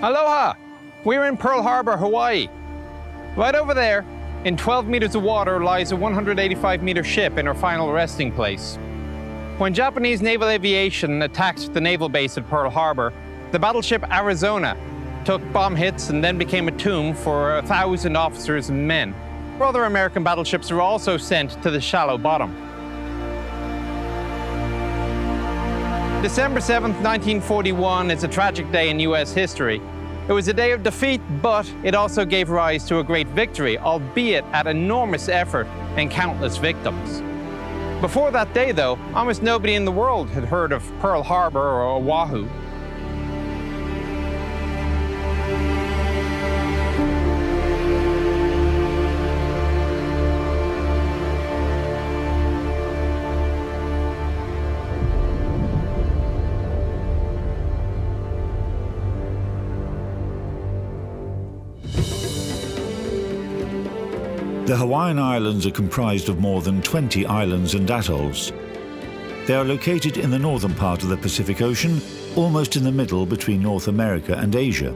Aloha! We're in Pearl Harbor, Hawaii. Right over there, in 12 meters of water, lies a 185-meter ship in her final resting place. When Japanese naval aviation attacked the naval base at Pearl Harbor, the battleship Arizona took bomb hits and then became a tomb for 1,000 officers and men. Other American battleships were also sent to the shallow bottom. December 7th, 1941 is a tragic day in US history. It was a day of defeat, but it also gave rise to a great victory, albeit at enormous effort and countless victims. Before that day, though, almost nobody in the world had heard of Pearl Harbor or Oahu. The Hawaiian Islands are comprised of more than 20 islands and atolls. They are located in the northern part of the Pacific Ocean, almost in the middle between North America and Asia.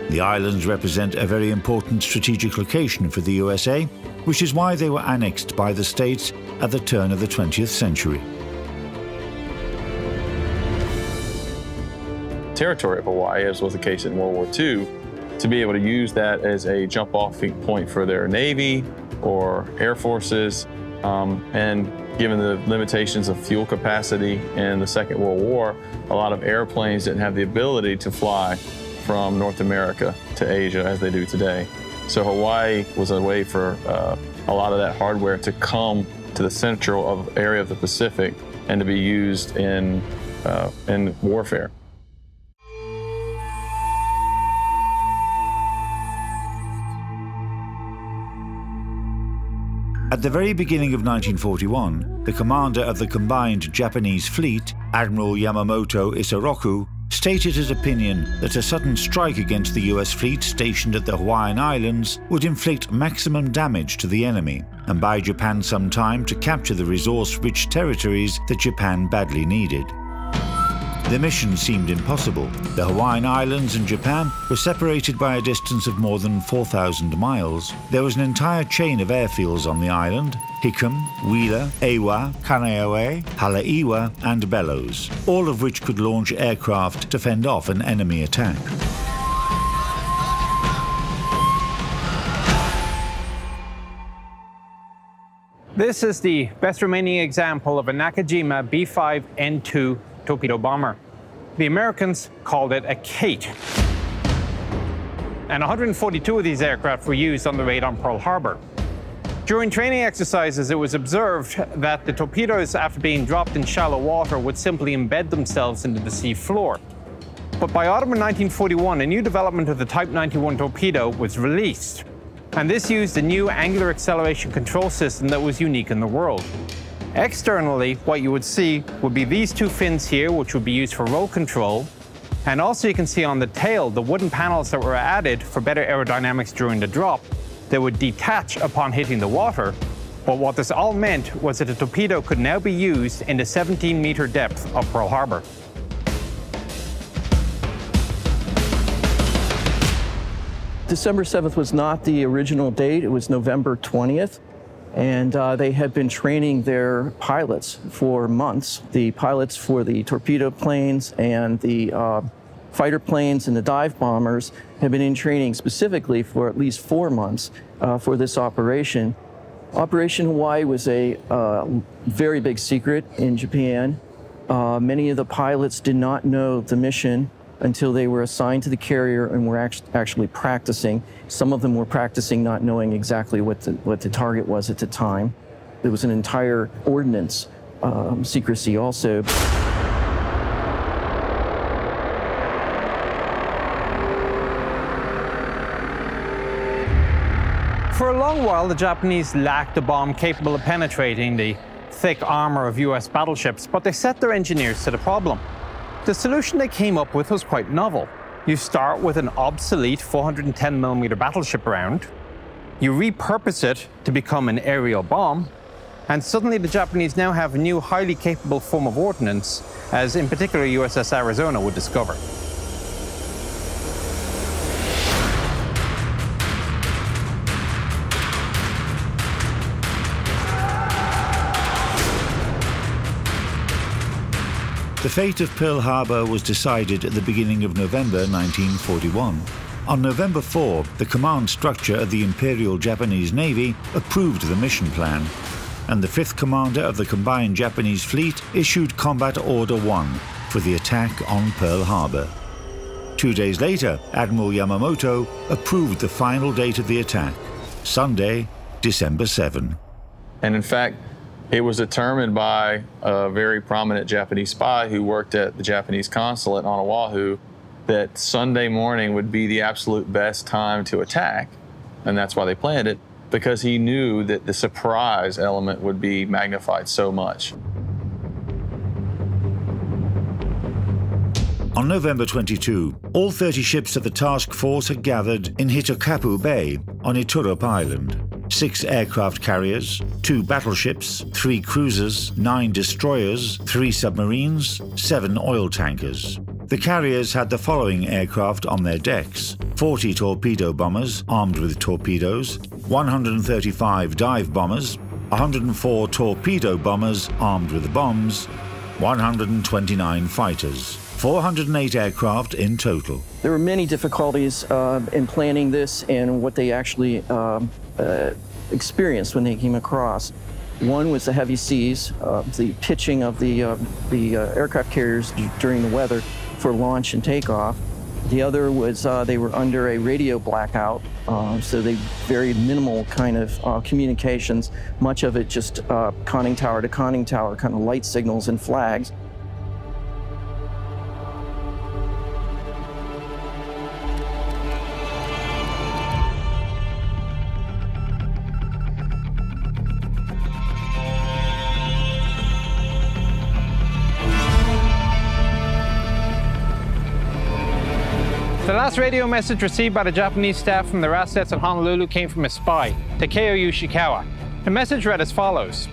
The islands represent a very important strategic location for the USA, which is why they were annexed by the states at the turn of the 20th century. Territory of Hawaii, as was the case in World War II, to be able to use that as a jump-off point for their Navy or Air Forces, and given the limitations of fuel capacity in the Second World War, a lot of airplanes didn't have the ability to fly from North America to Asia as they do today. So Hawaii was a way for a lot of that hardware to come to the central area of the Pacific and to be used in warfare. At the very beginning of 1941, the commander of the combined Japanese fleet, Admiral Yamamoto Isoroku, stated his opinion that a sudden strike against the US fleet stationed at the Hawaiian Islands would inflict maximum damage to the enemy and buy Japan some time to capture the resource-rich territories that Japan badly needed. The mission seemed impossible. The Hawaiian Islands and Japan were separated by a distance of more than 4,000 miles. There was an entire chain of airfields on the island: Hickam, Wheeler, Ewa, Kaneohe, Halaiwa, and Bellows, all of which could launch aircraft to fend off an enemy attack. This is the best remaining example of a Nakajima B-5N2 torpedo bomber. The Americans called it a Kate. And 142 of these aircraft were used on the raid on Pearl Harbor. During training exercises, it was observed that the torpedoes, after being dropped in shallow water, would simply embed themselves into the sea floor. But by autumn of 1941, a new development of the Type 91 torpedo was released. And this used a new angular acceleration control system that was unique in the world. Externally, what you would see would be these two fins here, which would be used for roll control. And also you can see on the tail the wooden panels that were added for better aerodynamics during the drop that would detach upon hitting the water. But what this all meant was that the torpedo could now be used in the 17-meter depth of Pearl Harbor. December 7th was not the original date, it was November 20th. And they had been training their pilots for months. The pilots for the torpedo planes and the fighter planes and the dive bombers had been in training specifically for at least 4 months for this operation. Operation Hawaii was a very big secret in Japan. Many of the pilots did not know the mission until they were assigned to the carrier and were actually practicing. Some of them were practicing not knowing exactly what the target was at the time. There was an entire ordnance secrecy also. For a long while, the Japanese lacked a bomb capable of penetrating the thick armor of US battleships, but they set their engineers to the problem. The solution they came up with was quite novel. You start with an obsolete 410mm battleship round, you repurpose it to become an aerial bomb, and suddenly the Japanese now have a new highly capable form of ordnance, as in particular USS Arizona would discover. The fate of Pearl Harbor was decided at the beginning of November 1941. On November 4, the command structure of the Imperial Japanese Navy approved the mission plan, and the 5th Commander of the Combined Japanese Fleet issued Combat Order 1 for the attack on Pearl Harbor. 2 days later, Admiral Yamamoto approved the final date of the attack, Sunday, December 7. And in fact, it was determined by a very prominent Japanese spy who worked at the Japanese consulate on Oahu that Sunday morning would be the absolute best time to attack, and that's why they planned it, because he knew that the surprise element would be magnified so much. On November 22, all 30 ships of the task force had gathered in Hitokapu Bay on Iturup Island. 6 aircraft carriers, 2 battleships, 3 cruisers, 9 destroyers, 3 submarines, 7 oil tankers. The carriers had the following aircraft on their decks: 40 torpedo bombers armed with torpedoes, 135 dive bombers, 104 torpedo bombers armed with bombs, 129 fighters. 408 aircraft in total. There were many difficulties in planning this and what they actually experienced when they came across. One was the heavy seas, the pitching of the aircraft carriers during the weather for launch and takeoff. The other was they were under a radio blackout, so they very minimal kind of communications, much of it just conning tower to conning tower, kind of light signals and flags. The last radio message received by the Japanese staff from their assets at Honolulu came from a spy, Takeo Yoshikawa. The message read as follows: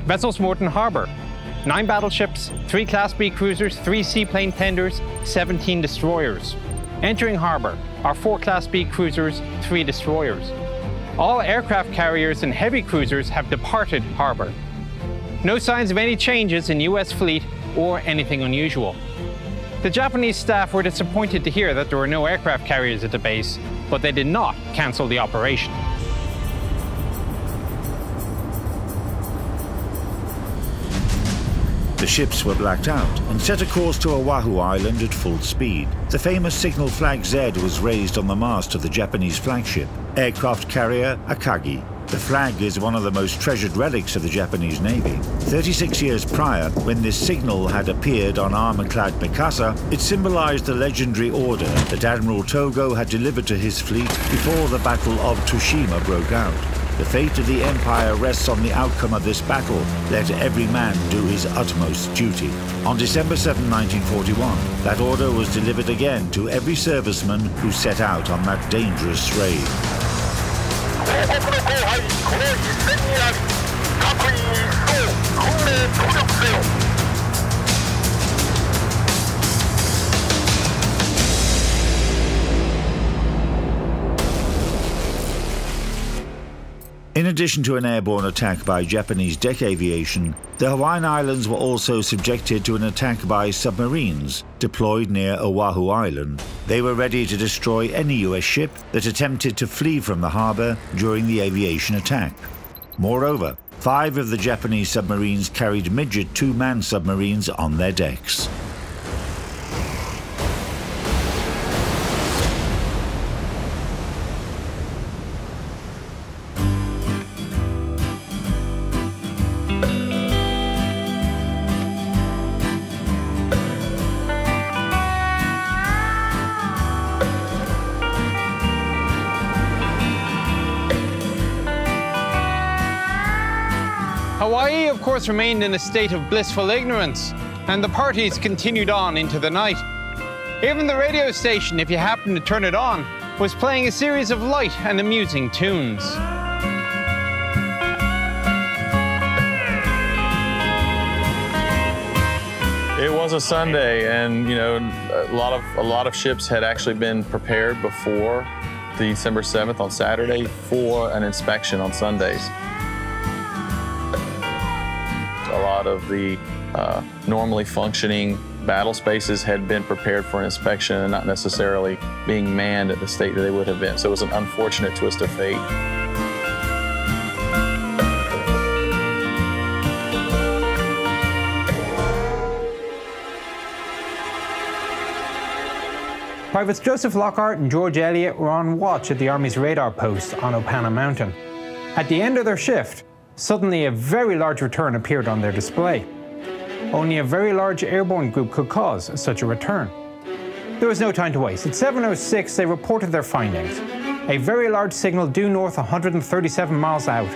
Vessels Morton Harbor, 9 battleships, 3 Class B cruisers, 3 seaplane tenders, 17 destroyers. Entering harbor are 4 Class B cruisers, 3 destroyers. All aircraft carriers and heavy cruisers have departed harbor. No signs of any changes in US fleet or anything unusual. The Japanese staff were disappointed to hear that there were no aircraft carriers at the base, but they did not cancel the operation. The ships were blacked out and set a course to Oahu Island at full speed. The famous signal flag Z was raised on the mast of the Japanese flagship, aircraft carrier Akagi. The flag is one of the most treasured relics of the Japanese Navy. 36 years prior, when this signal had appeared on armor-clad Mikasa, it symbolized the legendary order that Admiral Togo had delivered to his fleet before the Battle of Tsushima broke out. The fate of the Empire rests on the outcome of this battle. Let every man do his utmost duty. On December 7, 1941, that order was delivered again to every serviceman who set out on that dangerous raid. In addition to an airborne attack by Japanese deck aviation, the Hawaiian Islands were also subjected to an attack by submarines deployed near Oahu Island. They were ready to destroy any US ship that attempted to flee from the harbor during the aviation attack. Moreover, 5 of the Japanese submarines carried midget 2-man submarines on their decks. Hawaii, of course, remained in a state of blissful ignorance, and the parties continued on into the night. Even the radio station, if you happened to turn it on, was playing a series of light and amusing tunes. It was a Sunday, and a lot of ships had actually been prepared before the December 7th on Saturday for an inspection on Sundays. A lot of the normally functioning battle spaces had been prepared for inspection and not necessarily being manned at the state that they would have been. So it was an unfortunate twist of fate. Privates Joseph Lockhart and George Elliott were on watch at the Army's radar post on Opana Mountain. At the end of their shift, suddenly a very large return appeared on their display. Only a very large airborne group could cause such a return. There was no time to waste. At 7:06, they reported their findings. A very large signal due north 137 miles out.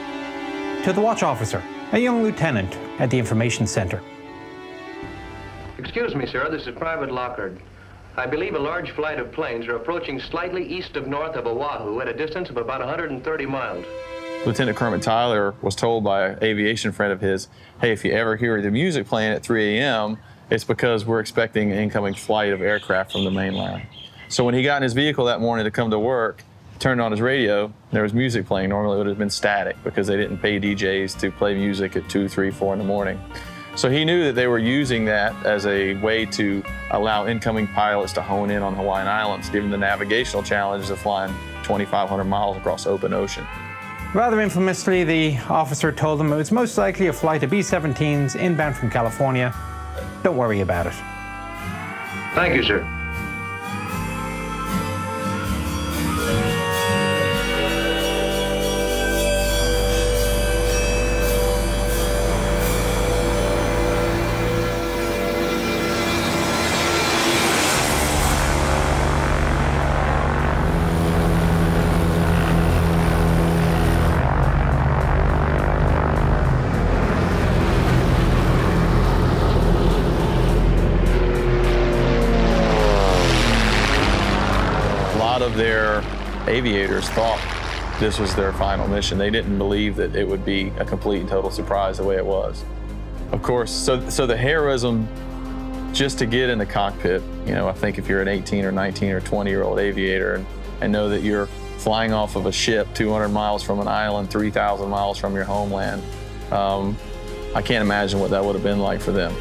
To the watch officer, a young lieutenant at the information center. Excuse me, sir, this is Private Lockhart. I believe a large flight of planes are approaching slightly east of north of Oahu at a distance of about 130 miles. Lieutenant Kermit Tyler was told by an aviation friend of his, hey, if you ever hear the music playing at 3 a.m., it's because we're expecting an incoming flight of aircraft from the mainland. So when he got in his vehicle that morning to come to work, turned on his radio, there was music playing. Normally it would have been static because they didn't pay DJs to play music at 2, 3, 4 in the morning. So he knew that they were using that as a way to allow incoming pilots to hone in on Hawaiian Islands, given the navigational challenge of flying 2,500 miles across open ocean. Rather infamously, the officer told them it was most likely a flight of B-17s inbound from California. Don't worry about it. Thank you, sir. Their aviators thought this was their final mission. They didn't believe that it would be a complete and total surprise the way it was. Of course, so the heroism just to get in the cockpit, you know, I think if you're an 18 or 19 or 20-year-old aviator and know that you're flying off of a ship 200 miles from an island, 3,000 miles from your homeland, I can't imagine what that would have been like for them.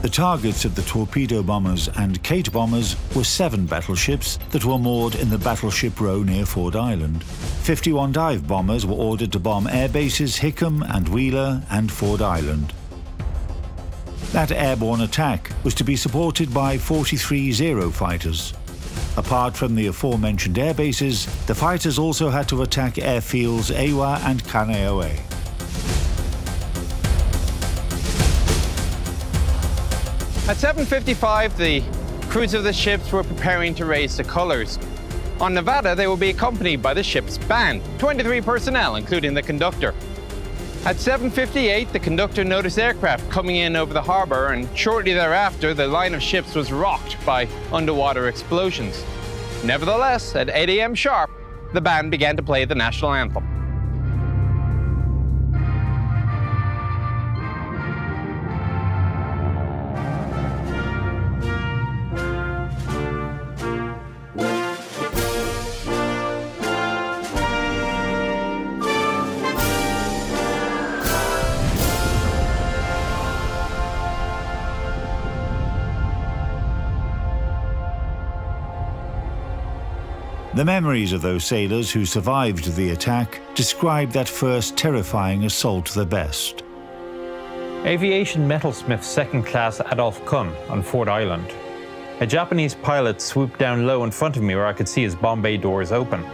The targets of the torpedo bombers and Kate bombers were 7 battleships that were moored in the Battleship Row near Ford Island. 51 dive bombers were ordered to bomb air bases Hickam and Wheeler and Ford Island. That airborne attack was to be supported by 43 Zero fighters. Apart from the aforementioned air bases, the fighters also had to attack airfields Ewa and Kaneohe. At 7:55, the crews of the ships were preparing to raise the colors. On Nevada, they will be accompanied by the ship's band, 23 personnel, including the conductor. At 7:58, the conductor noticed aircraft coming in over the harbor, and shortly thereafter, the line of ships was rocked by underwater explosions. Nevertheless, at 8 a.m. sharp, the band began to play the national anthem. The memories of those sailors who survived the attack describe that first terrifying assault the best. Aviation metalsmith second class Adolf Kuhn on Ford Island. A Japanese pilot swooped down low in front of me where I could see his bomb bay doors open.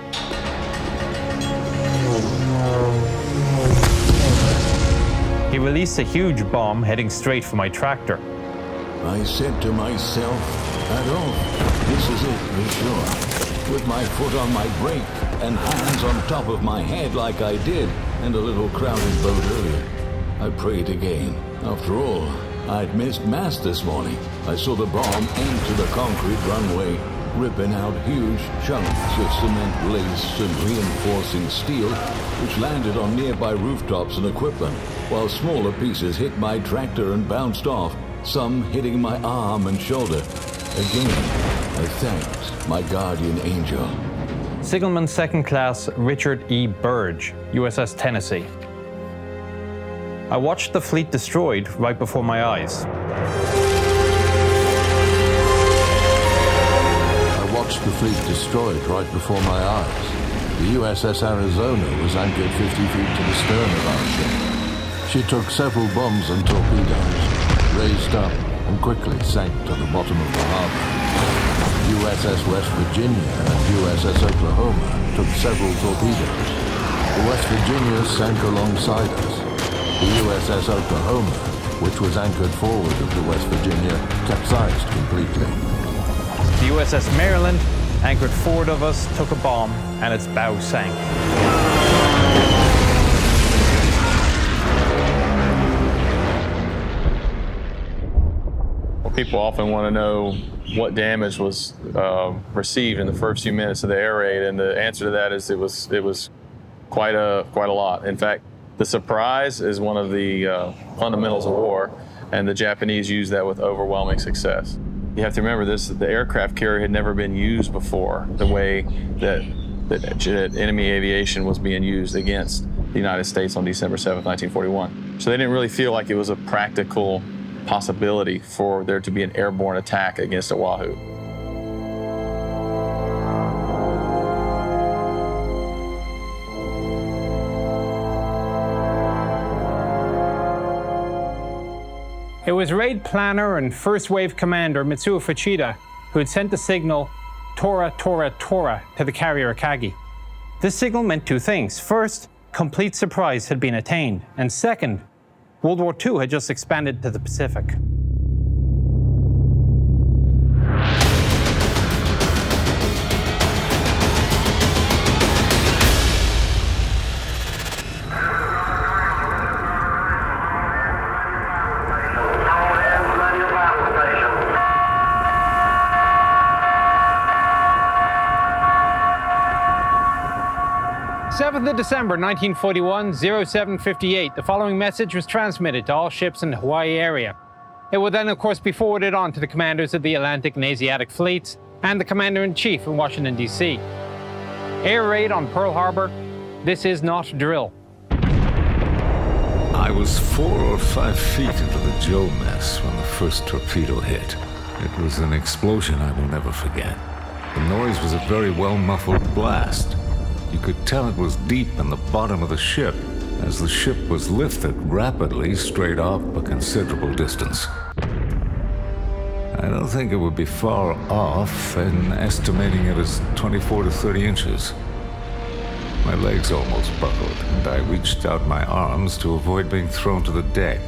He released a huge bomb heading straight for my tractor. I said to myself, Adolf, this is it for sure. With my foot on my brake and hands on top of my head like I did in a little crowded boat earlier, I prayed again. After all, I'd missed mass this morning. I saw the bomb into the concrete runway, ripping out huge chunks of cement lace and reinforcing steel, which landed on nearby rooftops and equipment, while smaller pieces hit my tractor and bounced off, some hitting my arm and shoulder. Again, I thanked my guardian angel. Signalman Second Class Richard E. Burge, USS Tennessee. I watched the fleet destroyed right before my eyes. I watched the fleet destroyed right before my eyes. The USS Arizona was anchored 50 feet to the stern of our ship. She took several bombs and torpedoes, raised up, and quickly sank to the bottom of the harbor. USS West Virginia and USS Oklahoma took several torpedoes. The West Virginia sank alongside us. The USS Oklahoma, which was anchored forward of the West Virginia, capsized completely. The USS Maryland, anchored forward of us, took a bomb and its bow sank. People often want to know what damage was received in the first few minutes of the air raid, and the answer to that is it was quite a lot. In fact, the surprise is one of the fundamentals of war, and the Japanese used that with overwhelming success. You have to remember this: the aircraft carrier had never been used before the way that enemy aviation was being used against the United States on December 7th, 1941. So they didn't really feel like it was a practical possibility for there to be an airborne attack against Oahu. It was raid planner and first wave commander Mitsuo Fuchida who had sent the signal Tora, Tora, Tora to the carrier Akagi. This signal meant two things. First, complete surprise had been attained, and second, World War II had just expanded to the Pacific. December 1941, 0758, the following message was transmitted to all ships in the Hawaii area. It would then, of course, be forwarded on to the commanders of the Atlantic and Asiatic fleets and the Commander-in-Chief in Washington, D.C. Air raid on Pearl Harbor. This is not drill. I was 4 or 5 feet into the Joe mess when the first torpedo hit. It was an explosion I will never forget. The noise was a very well-muffled blast. You could tell it was deep in the bottom of the ship, as the ship was lifted rapidly straight off a considerable distance. I don't think it would be far off in estimating it as 24 to 30 inches. My legs almost buckled, and I reached out my arms to avoid being thrown to the deck.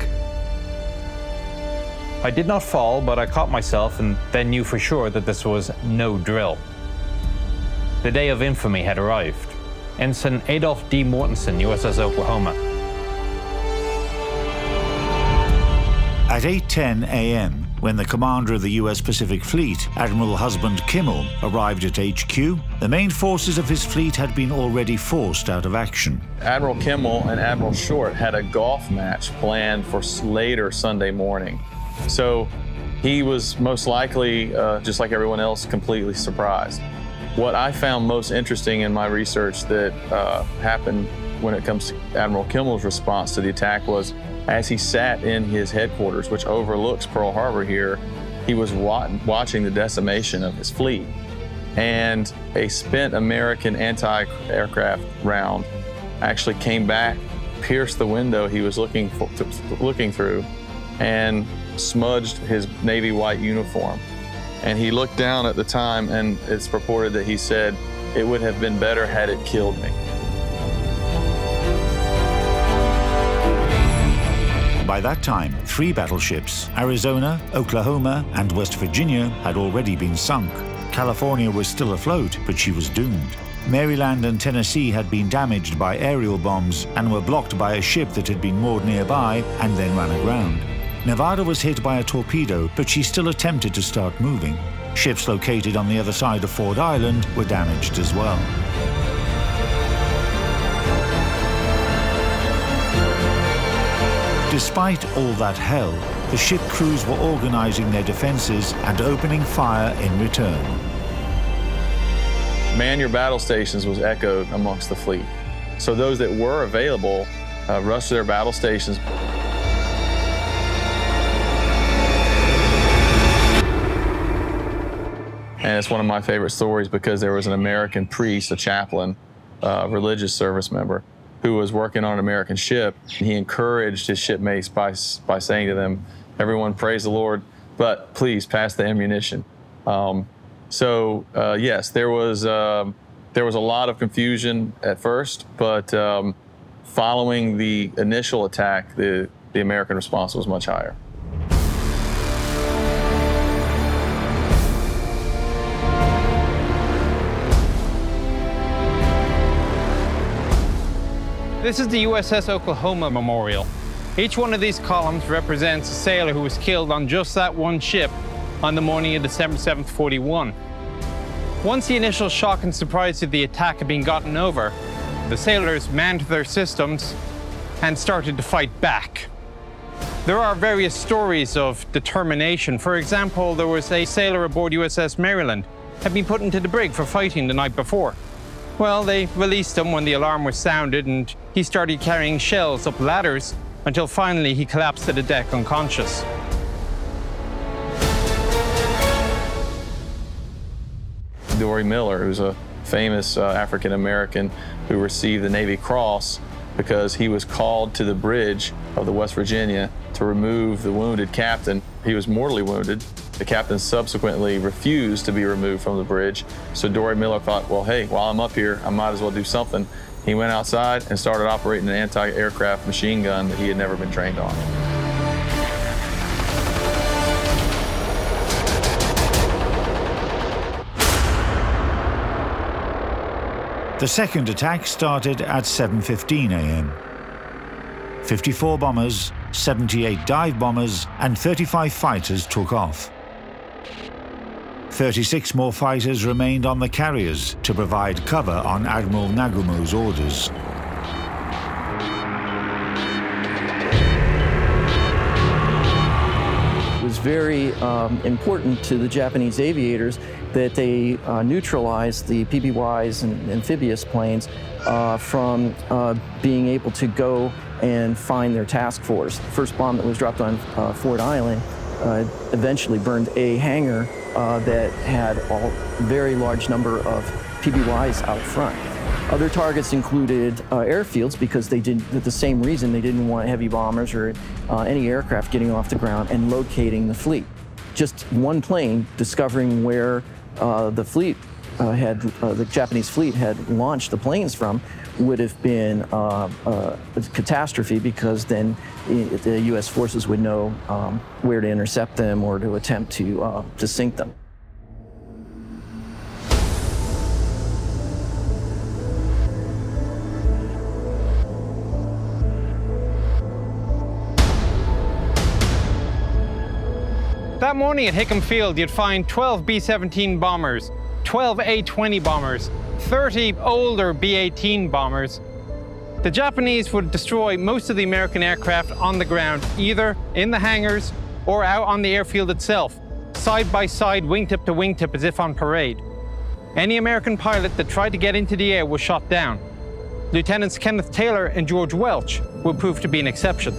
I did not fall, but I caught myself and then knew for sure that this was no drill. The day of infamy had arrived. Ensign Adolph D. Mortensen, USS Oklahoma. At 8:10 a.m., when the commander of the U.S. Pacific Fleet, Admiral Husband Kimmel, arrived at HQ, the main forces of his fleet had been already forced out of action. Admiral Kimmel and Admiral Short had a golf match planned for later Sunday morning. So he was most likely, just like everyone else, completely surprised. What I found most interesting in my research that happened when it comes to Admiral Kimmel's response to the attack was, as he sat in his headquarters, which overlooks Pearl Harbor here, he was watching the decimation of his fleet. And a spent American anti-aircraft round actually came back, pierced the window he was looking through, and smudged his Navy white uniform. And he looked down at the time, and it's purported that he said, "It would have been better had it killed me." By that time, 3 battleships, Arizona, Oklahoma, and West Virginia, had already been sunk. California was still afloat, but she was doomed. Maryland and Tennessee had been damaged by aerial bombs and were blocked by a ship that had been moored nearby and then ran aground. Nevada was hit by a torpedo, but she still attempted to start moving. Ships located on the other side of Ford Island were damaged as well. Despite all that hell, the ship crews were organizing their defenses and opening fire in return. Man your battle stations was echoed amongst the fleet. So those that were available rushed to their battle stations. And it's one of my favorite stories because there was an American priest, a chaplain, religious service member, who was working on an American ship. He encouraged his shipmates by saying to them, everyone praise the Lord, but please pass the ammunition. Yes, there was a lot of confusion at first, but following the initial attack, the American response was much higher. This is the USS Oklahoma Memorial. Each one of these columns represents a sailor who was killed on just that one ship on the morning of December 7th, 41. Once the initial shock and surprise of the attack had been gotten over, the sailors manned their systems and started to fight back. There are various stories of determination. For example, there was a sailor aboard USS Maryland who had been put into the brig for fighting the night before. Well, they released him when the alarm was sounded, and he started carrying shells up ladders until finally he collapsed to the deck unconscious. Dory Miller, who's a famous African American who received the Navy Cross because he was called to the bridge of the West Virginia to remove the wounded captain. He was mortally wounded. The captain subsequently refused to be removed from the bridge. So Dory Miller thought, well, hey, while I'm up here, I might as well do something. He went outside and started operating an anti-aircraft machine gun that he had never been trained on. The second attack started at 7:15 a.m. 54 bombers, 78 dive bombers, and 35 fighters took off. 36 more fighters remained on the carriers to provide cover on Admiral Nagumo's orders. It was very important to the Japanese aviators that they neutralized the PBYs and amphibious planes from being able to go and find their task force. The first bomb that was dropped on Ford Island eventually burned a hangar that had a very large number of PBYs out front. Other targets included airfields because they did, for the same reason, they didn't want heavy bombers or any aircraft getting off the ground and locating the fleet. Just one plane discovering where the fleet the Japanese fleet had launched the planes from would have been a catastrophe, because then the U.S. forces would know where to intercept them or to attempt to sink them. That morning at Hickam Field, you'd find 12 B-17 bombers, 12 A-20 bombers, 30 older B-18 bombers. The Japanese would destroy most of the American aircraft on the ground, either in the hangars or out on the airfield itself, side by side, wingtip to wingtip, as if on parade. Any American pilot that tried to get into the air was shot down. Lieutenants Kenneth Taylor and George Welch would prove to be an exception.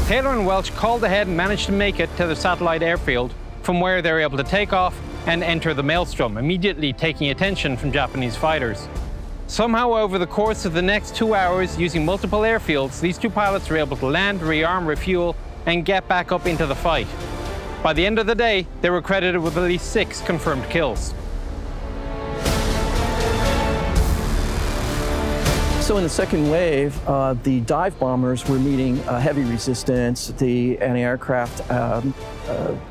Taylor and Welch called ahead and managed to make it to the satellite airfield, from where they were able to take off and enter the maelstrom, immediately taking attention from Japanese fighters. Somehow, over the course of the next 2 hours, using multiple airfields, these two pilots were able to land, rearm, refuel, and get back up into the fight. By the end of the day, they were credited with at least 6 confirmed kills. So in the second wave, the dive bombers were meeting heavy resistance. The anti-aircraft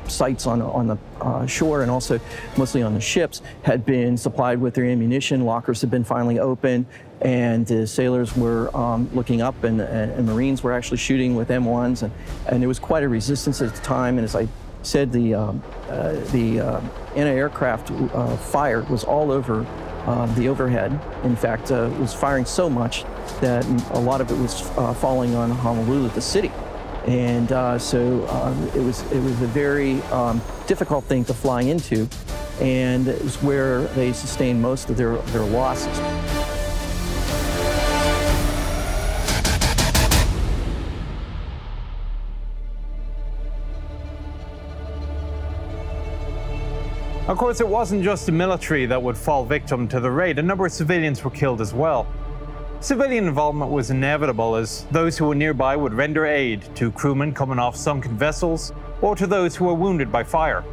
sites on the shore and also mostly on the ships had been supplied with their ammunition. Lockers had been finally opened, and the sailors were looking up, and Marines were actually shooting with M1s, and there was quite a resistance at the time. And as I said, the anti-aircraft fire was all over the overhead. In fact, it was firing so much that a lot of it was falling on Honolulu, the city. And so it was a very difficult thing to fly into, and it was where they sustained most of their losses. Of course, it wasn't just the military that would fall victim to the raid. A number of civilians were killed as well. Civilian involvement was inevitable, as those who were nearby would render aid to crewmen coming off sunken vessels or to those who were wounded by fire.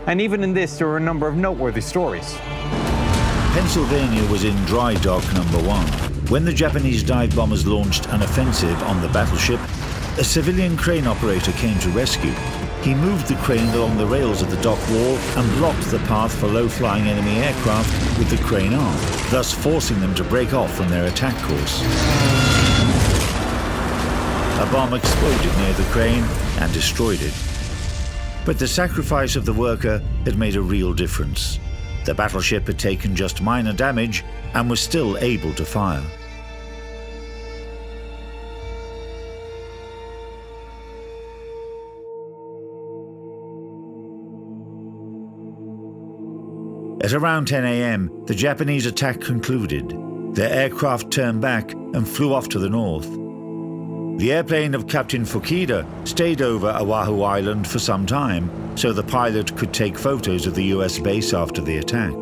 And even in this, there were a number of noteworthy stories. Pennsylvania was in dry dock number 1. When the Japanese dive bombers launched an offensive on the battleship, a civilian crane operator came to rescue. He moved the crane along the rails of the dock wall and blocked the path for low-flying enemy aircraft with the crane arm, thus forcing them to break off from their attack course. A bomb exploded near the crane and destroyed it. But the sacrifice of the worker had made a real difference. The battleship had taken just minor damage and was still able to fire. At around 10 a.m., the Japanese attack concluded. Their aircraft turned back and flew off to the north. The airplane of Captain Fukuda stayed over Oahu Island for some time, so the pilot could take photos of the US base after the attack.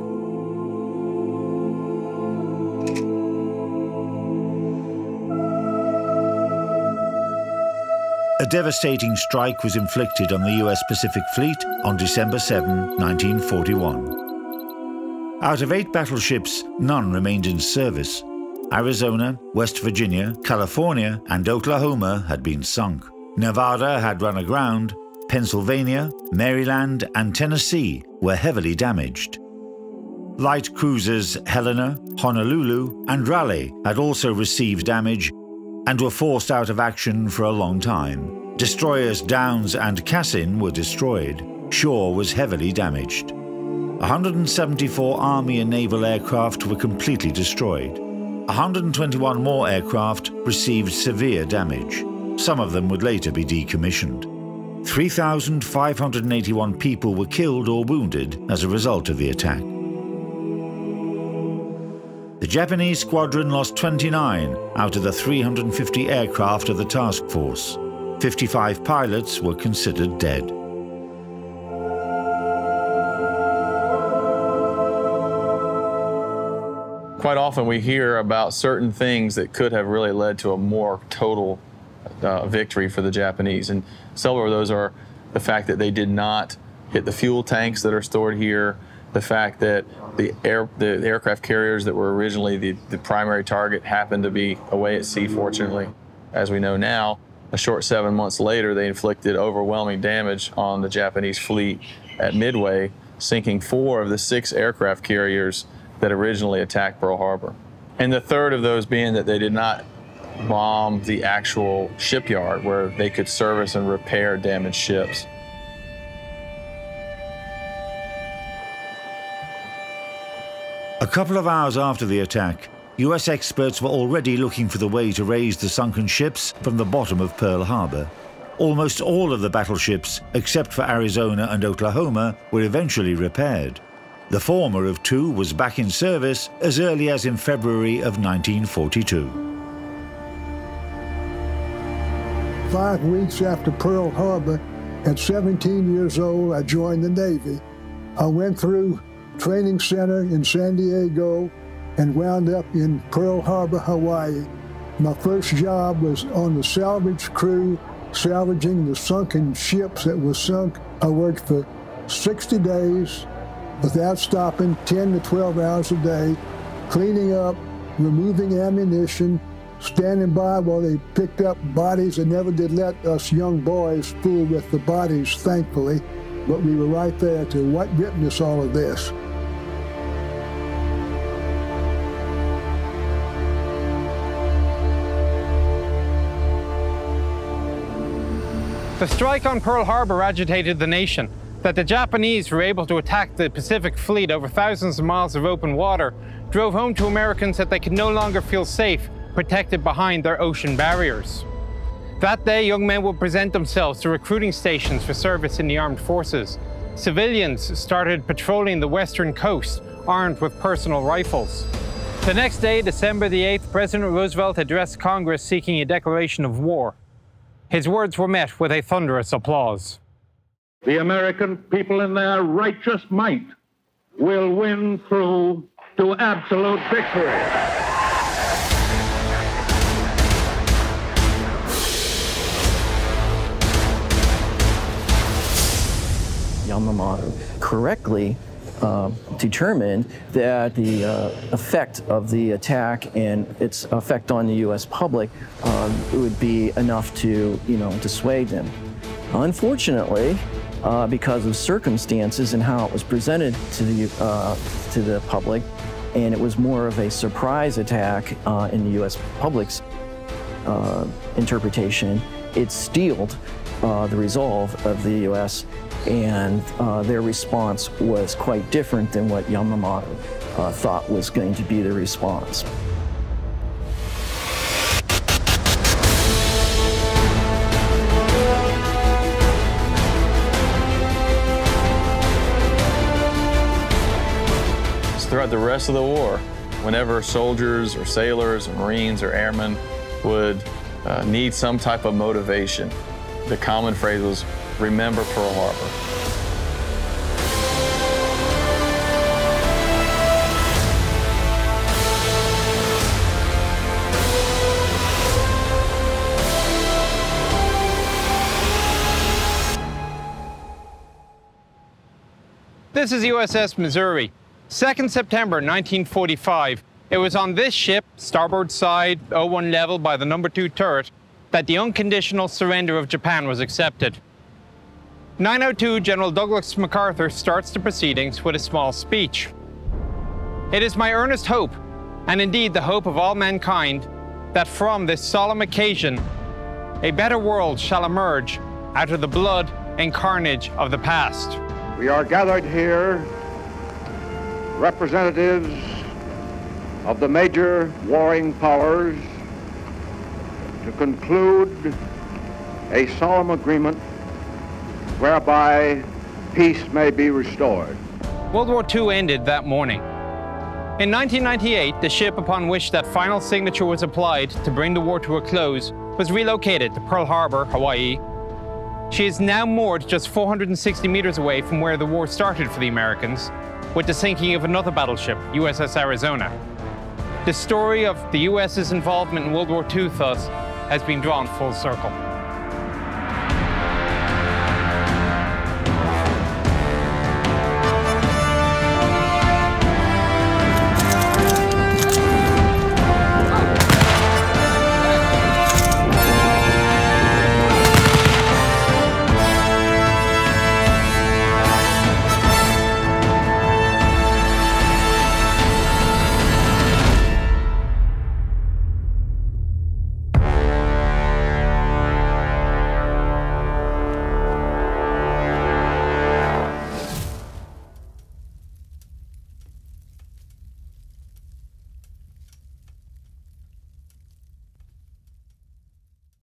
A devastating strike was inflicted on the US Pacific Fleet on December 7, 1941. Out of 8 battleships, none remained in service. Arizona, West Virginia, California, and Oklahoma had been sunk. Nevada had run aground. Pennsylvania, Maryland, and Tennessee were heavily damaged. Light cruisers Helena, Honolulu, and Raleigh had also received damage and were forced out of action for a long time. Destroyers Downs and Cassin were destroyed. Shaw was heavily damaged. 174 Army and naval aircraft were completely destroyed. 121 more aircraft received severe damage. Some of them would later be decommissioned. 3,581 people were killed or wounded as a result of the attack. The Japanese squadron lost 29 out of the 350 aircraft of the task force. 55 pilots were considered dead. Quite often we hear about certain things that could have really led to a more total victory for the Japanese. And several of those are the fact that they did not hit the fuel tanks that are stored here, the fact that the aircraft carriers that were originally the primary target happened to be away at sea, fortunately. As we know now, a short 7 months later, they inflicted overwhelming damage on the Japanese fleet at Midway, sinking 4 of the 6 aircraft carriers that originally attacked Pearl Harbor. And the third of those being that they did not bomb the actual shipyard where they could service and repair damaged ships. A couple of hours after the attack, US experts were already looking for the way to raise the sunken ships from the bottom of Pearl Harbor. Almost all of the battleships, except for Arizona and Oklahoma, were eventually repaired. The former of 2 was back in service as early as in February of 1942. 5 weeks after Pearl Harbor, at 17 years old, I joined the Navy. I went through training center in San Diego and wound up in Pearl Harbor, Hawaii. My first job was on the salvage crew, salvaging the sunken ships that were sunk. I worked for 60 days without stopping, 10 to 12 hours a day, cleaning up, removing ammunition, standing by while they picked up bodies and never did let us young boys fool with the bodies, thankfully. But we were right there to witness all of this. The strike on Pearl Harbor agitated the nation. That the Japanese were able to attack the Pacific Fleet over thousands of miles of open water drove home to Americans that they could no longer feel safe, protected behind their ocean barriers. That day, young men would present themselves to recruiting stations for service in the armed forces. Civilians started patrolling the western coast, armed with personal rifles. The next day, December the 8th, President Roosevelt addressed Congress seeking a declaration of war. His words were met with a thunderous applause. The American people in their righteous might will win through to absolute victory. Yamamoto correctly determined that the effect of the attack and its effect on the U.S. public would be enough to, dissuade them. Unfortunately, because of circumstances and how it was presented to the public, and it was more of a surprise attack in the U.S. public's interpretation, it steeled the resolve of the U.S., and their response was quite different than what Yamamoto thought was going to be the response. Throughout the rest of the war, whenever soldiers or sailors or Marines or airmen would need some type of motivation, the common phrase was, "Remember Pearl Harbor." This is USS Missouri. 2nd September 1945, it was on this ship, starboard side, 01 level by the No. 2 turret, that the unconditional surrender of Japan was accepted. 902 General Douglas MacArthur starts the proceedings with a small speech. It is my earnest hope, and indeed the hope of all mankind, that from this solemn occasion, a better world shall emerge out of the blood and carnage of the past. We are gathered here, representatives of the major warring powers, to conclude a solemn agreement whereby peace may be restored. World War II ended that morning. In 1998, the ship upon which that final signature was applied to bring the war to a close was relocated to Pearl Harbor, Hawaii. She is now moored just 460 meters away from where the war started for the Americans, with the sinking of another battleship, USS Arizona. The story of the US's involvement in World War II, thus, has been drawn full circle.